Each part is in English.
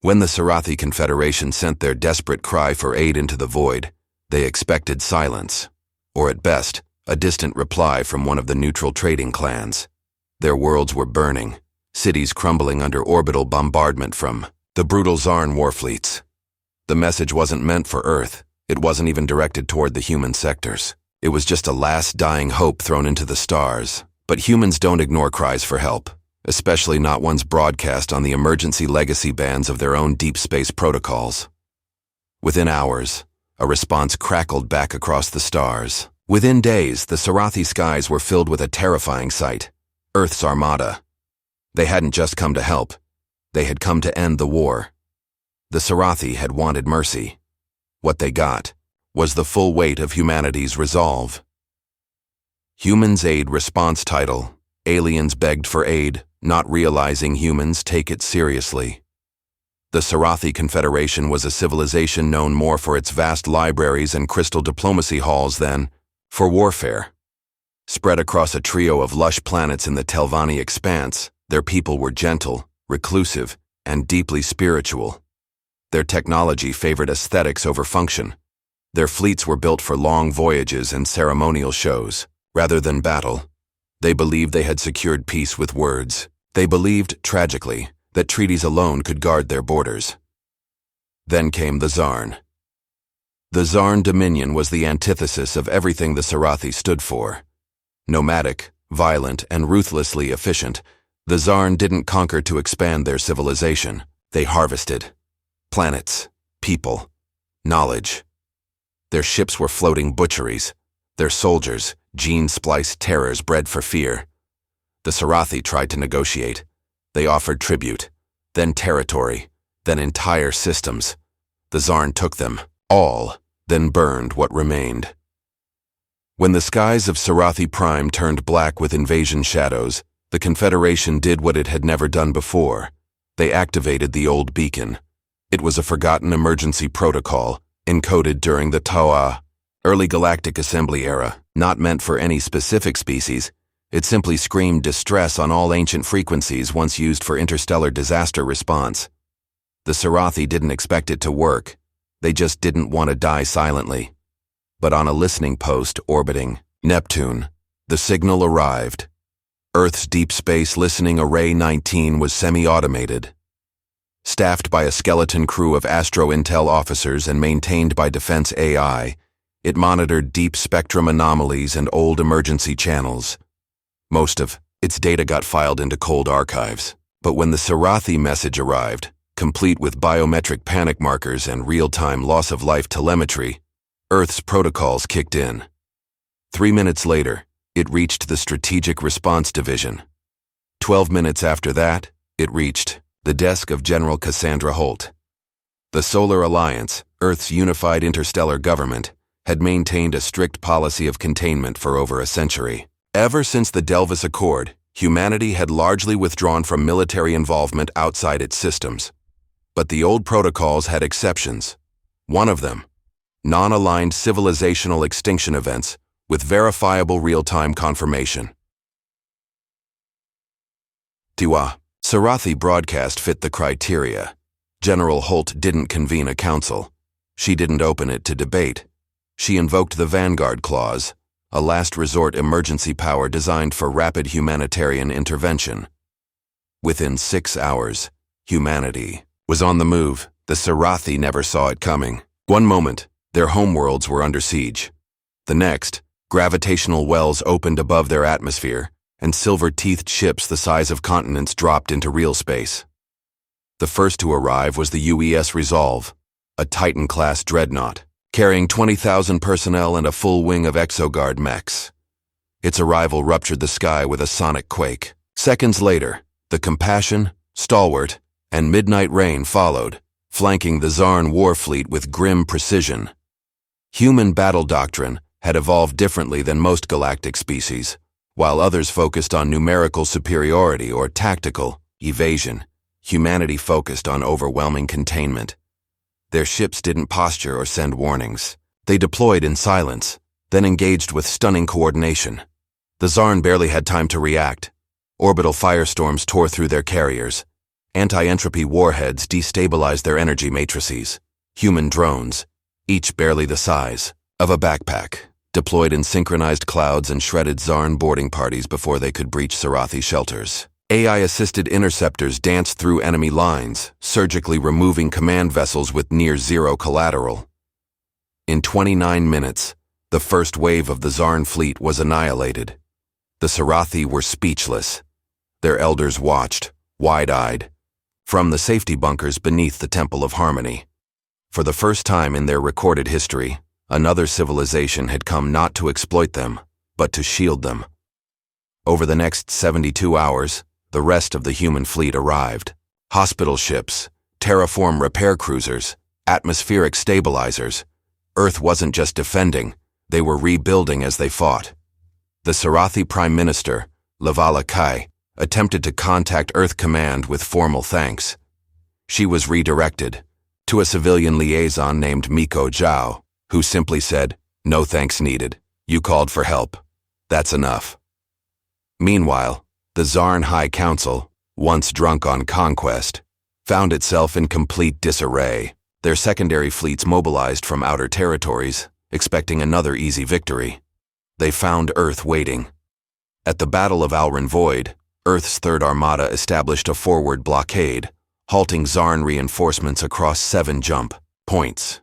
When the Sarathi Confederation sent their desperate cry for aid into the void, they expected silence, or at best, a distant reply from one of the neutral trading clans. Their worlds were burning, cities crumbling under orbital bombardment from the brutal Zarn warfleets. The message wasn't meant for Earth. It wasn't even directed toward the human sectors. It was just a last dying hope thrown into the stars. But humans don't ignore cries for help, especially not ones broadcast on the emergency legacy bands of their own deep space protocols. Within hours, a response crackled back across the stars. Within days, the Sarathi skies were filled with a terrifying sight: Earth's armada. They hadn't just come to help. They had come to end the war. The Sarathi had wanted mercy. What they got was the full weight of humanity's resolve. Humans Aid Response Title: Aliens begged for aid, not realizing humans take it seriously. The Sarathi Confederation was a civilization known more for its vast libraries and crystal diplomacy halls than for warfare. Spread across a trio of lush planets in the Telvanni expanse, their people were gentle, reclusive, and deeply spiritual. Their technology favored aesthetics over function. Their fleets were built for long voyages and ceremonial shows, rather than battle. They believed they had secured peace with words. They believed, tragically, that treaties alone could guard their borders. Then came the Zarn. The Zarn Dominion was the antithesis of everything the Sarathi stood for. Nomadic, violent, and ruthlessly efficient, the Zarn didn't conquer to expand their civilization. They harvested. Planets, people, knowledge. Their ships were floating butcheries. Their soldiers, gene-spliced terrors bred for fear. The Sarathi tried to negotiate. They offered tribute, then territory, then entire systems. The Zarn took them, all, then burned what remained. When the skies of Sarathi Prime turned black with invasion shadows, the Confederation did what it had never done before. They activated the old beacon. It was a forgotten emergency protocol, encoded during the Tawa, early galactic assembly era, not meant for any specific species. It simply screamed distress on all ancient frequencies once used for interstellar disaster response. The Sarathi didn't expect it to work. They just didn't want to die silently. But on a listening post orbiting Neptune, the signal arrived. Earth's Deep Space Listening Array 19 was semi-automated. Staffed by a skeleton crew of Astro Intel officers and maintained by Defense AI, it monitored deep spectrum anomalies and old emergency channels. Most of its data got filed into cold archives. But when the Sarathi message arrived, complete with biometric panic markers and real-time loss-of-life telemetry, Earth's protocols kicked in. 3 minutes later, it reached the Strategic Response Division. 12 minutes after that, it reached the desk of General Cassandra Holt. The Solar Alliance, Earth's unified interstellar government, had maintained a strict policy of containment for over a century. Ever since the Delvis Accord, humanity had largely withdrawn from military involvement outside its systems. But the old protocols had exceptions. One of them, non-aligned civilizational extinction events with verifiable real-time confirmation. Tiwa. Sarathi broadcast fit the criteria. General Holt didn't convene a council. She didn't open it to debate. She invoked the Vanguard Clause, a last resort emergency power designed for rapid humanitarian intervention. Within 6 hours, humanity was on the move. The Sarathi never saw it coming. One moment, their homeworlds were under siege. The next, gravitational wells opened above their atmosphere, and silver-teethed ships the size of continents dropped into real space. The first to arrive was the UES Resolve, a Titan-class dreadnought, carrying 20,000 personnel and a full wing of Exoguard mechs. Its arrival ruptured the sky with a sonic quake. Seconds later, the Compassion, Stalwart, and Midnight Rain followed, flanking the Zarn war fleet with grim precision. Human battle doctrine had evolved differently than most galactic species. While others focused on numerical superiority or tactical evasion, humanity focused on overwhelming containment. Their ships didn't posture or send warnings. They deployed in silence, then engaged with stunning coordination. The Zarn barely had time to react. Orbital firestorms tore through their carriers. Anti-entropy warheads destabilized their energy matrices. Human drones, each barely the size of a backpack, deployed in synchronized clouds and shredded Zarn boarding parties before they could breach Sarathi shelters. AI-assisted interceptors danced through enemy lines, surgically removing command vessels with near-zero collateral. In 29 minutes, the first wave of the Zarn fleet was annihilated. The Sarathi were speechless. Their elders watched, wide-eyed, from the safety bunkers beneath the Temple of Harmony. For the first time in their recorded history, another civilization had come not to exploit them, but to shield them. Over the next 72 hours, the rest of the human fleet arrived. Hospital ships, terraform repair cruisers, atmospheric stabilizers. Earth wasn't just defending, they were rebuilding as they fought. The Sarathi Prime Minister, Lavala Kai, attempted to contact Earth Command with formal thanks. She was redirected to a civilian liaison named Miko Zhao, who simply said, "No thanks needed. You called for help. That's enough." Meanwhile, the Zarn High Council, once drunk on conquest, found itself in complete disarray. Their secondary fleets mobilized from outer territories, expecting another easy victory. They found Earth waiting. At the Battle of Alran Void, Earth's Third Armada established a forward blockade, halting Zarn reinforcements across 7 jump points.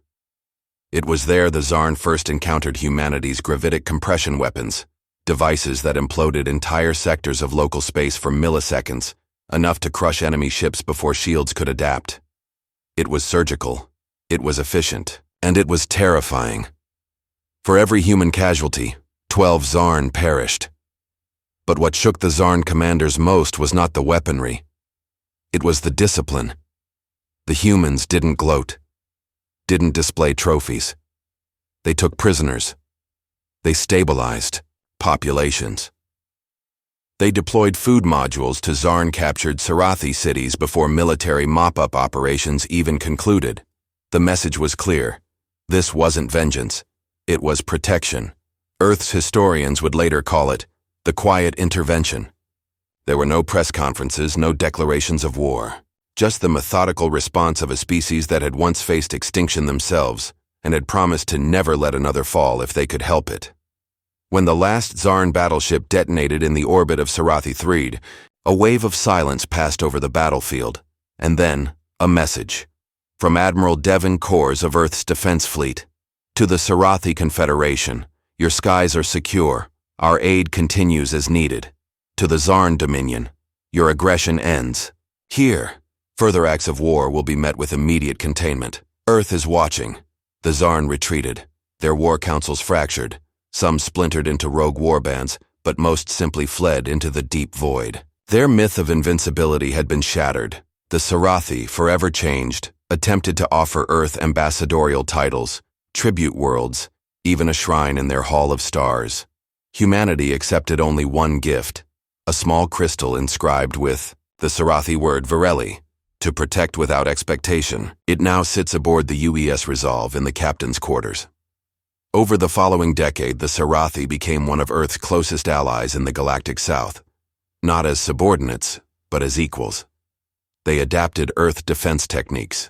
It was there the Zarn first encountered humanity's gravitic compression weapons, devices that imploded entire sectors of local space for milliseconds, enough to crush enemy ships before shields could adapt. It was surgical, it was efficient, and it was terrifying. For every human casualty, 12 Zarn perished. But what shook the Zarn commanders most was not the weaponry. It was the discipline. The humans didn't gloat, didn't display trophies. They took prisoners. They stabilized populations. They deployed food modules to Zarn-captured Sarathi cities before military mop-up operations even concluded. The message was clear. This wasn't vengeance. It was protection. Earth's historians would later call it the quiet intervention. There were no press conferences, no declarations of war. Just the methodical response of a species that had once faced extinction themselves and had promised to never let another fall if they could help it. When the last Zarn battleship detonated in the orbit of Sarathi 3, a wave of silence passed over the battlefield, and then a message. From Admiral Devon Kors of Earth's Defense Fleet, to the Sarathi Confederation, your skies are secure, our aid continues as needed. To the Zarn Dominion, your aggression ends. Here, further acts of war will be met with immediate containment. Earth is watching. The Zarn retreated, their war councils fractured. Some splintered into rogue warbands, but most simply fled into the deep void. Their myth of invincibility had been shattered. The Sarathi, forever changed, attempted to offer Earth ambassadorial titles, tribute worlds, even a shrine in their Hall of Stars. Humanity accepted only one gift, a small crystal inscribed with the Sarathi word Vireli, to protect without expectation. It now sits aboard the UES Resolve in the captain's quarters. Over the following decade, the Sarathi became one of Earth's closest allies in the galactic south, not as subordinates, but as equals. They adapted Earth defense techniques.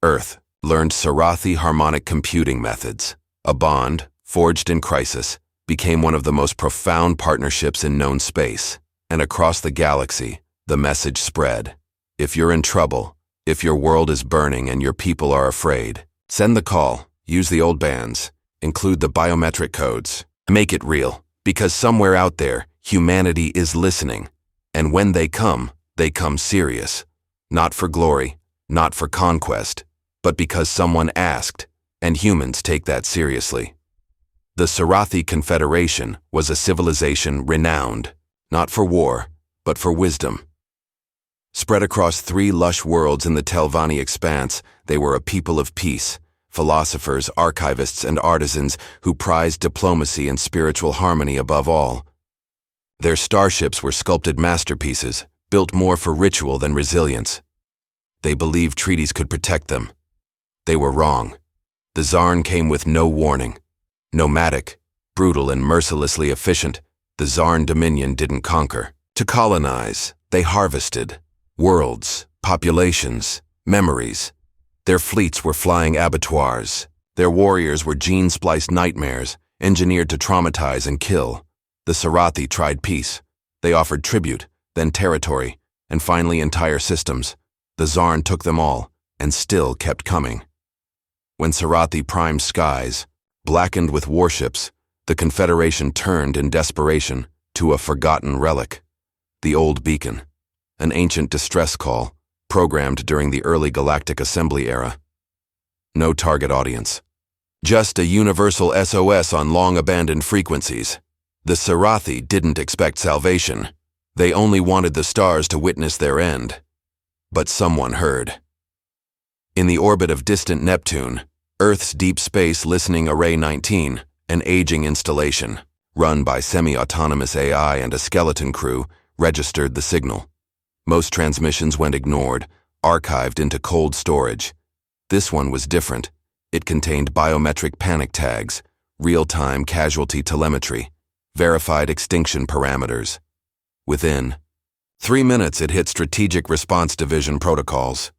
Earth learned Sarathi harmonic computing methods. A bond, forged in crisis, became one of the most profound partnerships in known space, and across the galaxy, the message spread. If you're in trouble, if your world is burning and your people are afraid, send the call, use the old bands, include the biometric codes. Make it real, because somewhere out there, humanity is listening. And when they come serious. Not for glory, not for conquest, but because someone asked, and humans take that seriously. The Sarathi Confederation was a civilization renowned, not for war, but for wisdom. Spread across 3 lush worlds in the Telvanni expanse, they were a people of peace, philosophers, archivists, and artisans who prized diplomacy and spiritual harmony above all. Their starships were sculpted masterpieces, built more for ritual than resilience. They believed treaties could protect them. They were wrong. The Zarn came with no warning. Nomadic, brutal, and mercilessly efficient, the Zarn Dominion didn't conquer. To colonize, they harvested. Worlds, populations, memories. Their fleets were flying abattoirs. Their warriors were gene-spliced nightmares, engineered to traumatize and kill. The Sarathi tried peace. They offered tribute, then territory, and finally entire systems. The Zarn took them all, and still kept coming. When Sarathi primed skies, blackened with warships, the Confederation turned in desperation to a forgotten relic. The old beacon, an ancient distress call, programmed during the early Galactic Assembly era. No target audience. Just a universal SOS on long-abandoned frequencies. The Sarathi didn't expect salvation. They only wanted the stars to witness their end. But someone heard. In the orbit of distant Neptune, Earth's Deep Space Listening Array 19, an aging installation, run by semi-autonomous AI and a skeleton crew, registered the signal. Most transmissions went ignored, archived into cold storage. This one was different. It contained biometric panic tags, real-time casualty telemetry, verified extinction parameters. Within 3 minutes, it hit Strategic Response Division protocols.